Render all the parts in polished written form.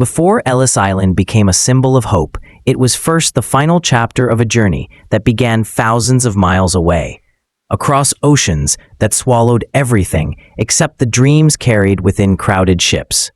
Before Ellis Island became a symbol of hope, it was first the final chapter of a journey that began thousands of miles away, across oceans that swallowed everything except the dreams carried within crowded ships.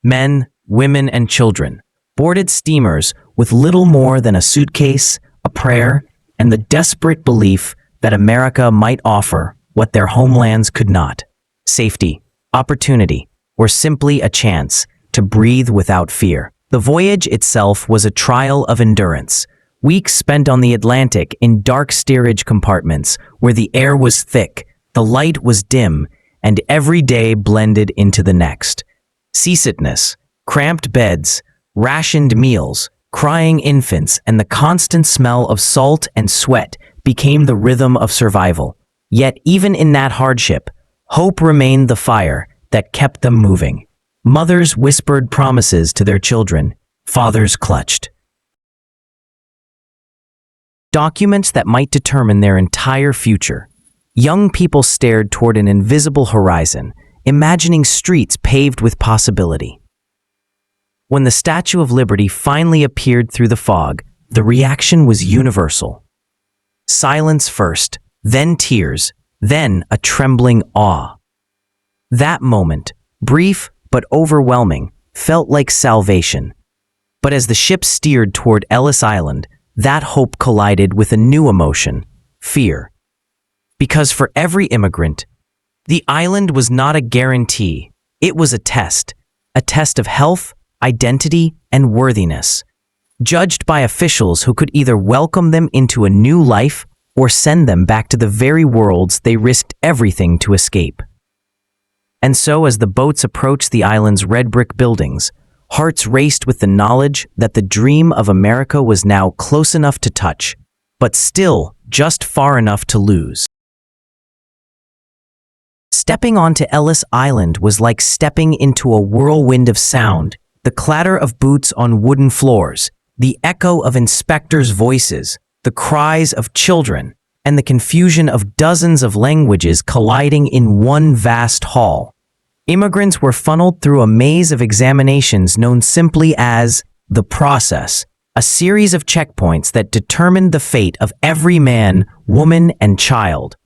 Men, women, and children boarded steamers with little more than a suitcase, a prayer, and the desperate belief that America might offer what their homelands could not: safety, opportunity, or simply a chance to breathe without fear. The voyage itself was a trial of endurance. Weeks spent on the Atlantic in dark steerage compartments where the air was thick, the light was dim, and every day blended into the next. Seasickness, cramped beds, rationed meals, crying infants, and the constant smell of salt and sweat became the rhythm of survival. Yet even in that hardship, hope remained the fire that kept them moving. Mothers whispered promises to their children. Fathers clutched documents that might determine their entire future. Young people stared toward an invisible horizon, imagining streets paved with possibility. When the Statue of Liberty finally appeared through the fog, the reaction was universal. Silence first, then tears, then a trembling awe. That moment, brief but overwhelming, felt like salvation. But as the ship steered toward Ellis Island, that hope collided with a new emotion: fear. Because for every immigrant, the island was not a guarantee. It was a test of health, identity, and worthiness, judged by officials who could either welcome them into a new life or send them back to the very worlds they risked everything to escape. And so as the boats approached the island's red brick buildings, hearts raced with the knowledge that the dream of America was now close enough to touch, but still just far enough to lose. Stepping onto Ellis Island was like stepping into a whirlwind of sound: the clatter of boots on wooden floors, the echo of inspectors' voices, the cries of children, and the confusion of dozens of languages colliding in one vast hall. Immigrants were funneled through a maze of examinations known simply as the process, a series of checkpoints that determined the fate of every man, woman, and child.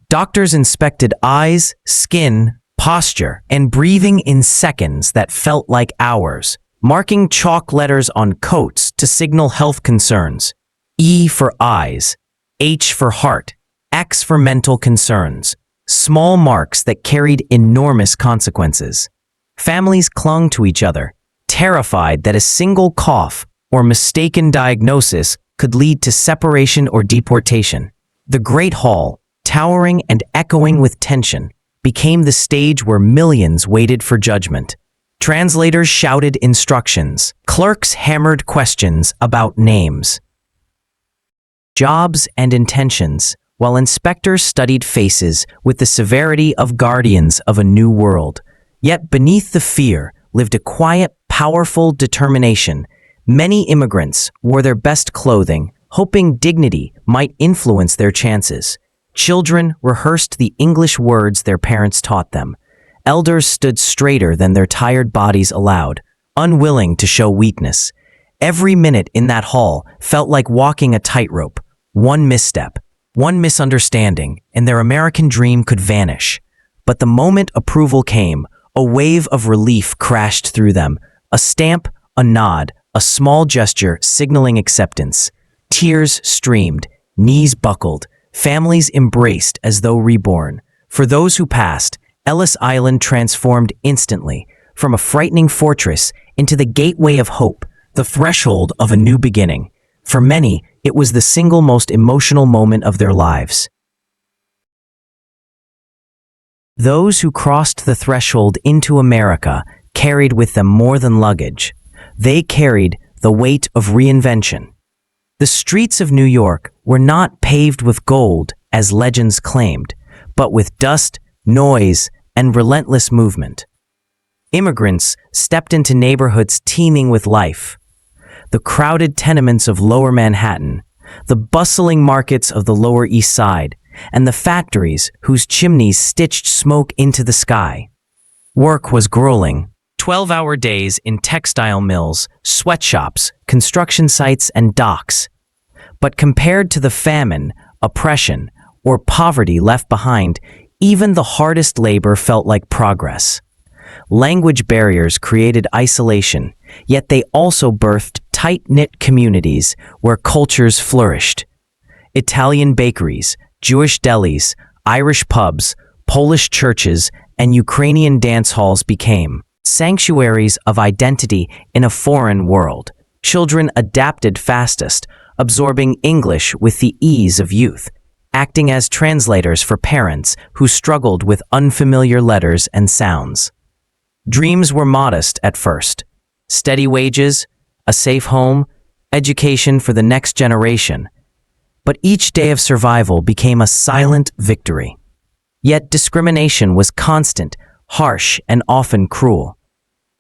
Doctors inspected eyes, skin, posture, and breathing in seconds that felt like hours, marking chalk letters on coats to signal health concerns: E for eyes, H for heart, X for mental concerns, small marks that carried enormous consequences. Families clung to each other, terrified that a single cough or mistaken diagnosis could lead to separation or deportation. The Great Hall, towering and echoing with tension, became the stage where millions waited for judgment. Translators shouted instructions. Clerks hammered questions about names, jobs, and intentions, while inspectors studied faces with the severity of guardians of a new world. Yet beneath the fear lived a quiet, powerful determination. Many immigrants wore their best clothing, hoping dignity might influence their chances. Children rehearsed the English words their parents taught them. Elders stood straighter than their tired bodies allowed, unwilling to show weakness. Every minute in that hall felt like walking a tightrope. One misstep, one misunderstanding, and their American dream could vanish. But the moment approval came, a wave of relief crashed through them. A stamp, a nod, a small gesture signaling acceptance. Tears streamed, knees buckled, families embraced as though reborn. For those who passed, Ellis Island transformed instantly, from a frightening fortress into the gateway of hope, the threshold of a new beginning. For many, it was the single most emotional moment of their lives. Those who crossed the threshold into America carried with them more than luggage. They carried the weight of reinvention. The streets of New York were not paved with gold, as legends claimed, but with dust, noise, and relentless movement. Immigrants stepped into neighborhoods teeming with life. The crowded tenements of Lower Manhattan, the bustling markets of the Lower East Side, and the factories whose chimneys stitched smoke into the sky. Work was grueling, 12-hour days in textile mills, sweatshops, construction sites, and docks. But compared to the famine, oppression, or poverty left behind, even the hardest labor felt like progress. Language barriers created isolation, yet they also birthed tight-knit communities where cultures flourished. Italian bakeries, Jewish delis, Irish pubs, Polish churches, and Ukrainian dance halls became sanctuaries of identity in a foreign world. Children adapted fastest, absorbing English with the ease of youth, acting as translators for parents who struggled with unfamiliar letters and sounds. Dreams were modest at first. Steady wages, a safe home, education for the next generation. But each day of survival became a silent victory. Yet discrimination was constant, harsh, and often cruel.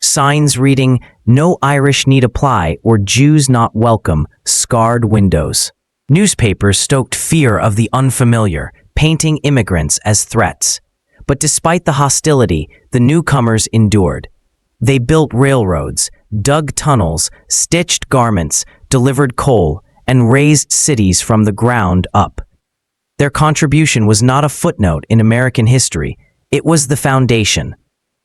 Signs reading, "No Irish need apply" or "Jews not welcome" scarred windows. Newspapers stoked fear of the unfamiliar, painting immigrants as threats. But despite the hostility, the newcomers endured. They built railroads, dug tunnels, stitched garments, delivered coal, and raised cities from the ground up. Their contribution was not a footnote in American history, it was the foundation.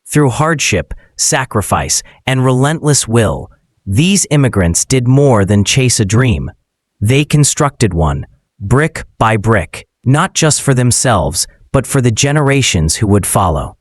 Through hardship, sacrifice, and relentless will, these immigrants did more than chase a dream. They constructed one, brick by brick, not just for themselves, but for the generations who would follow.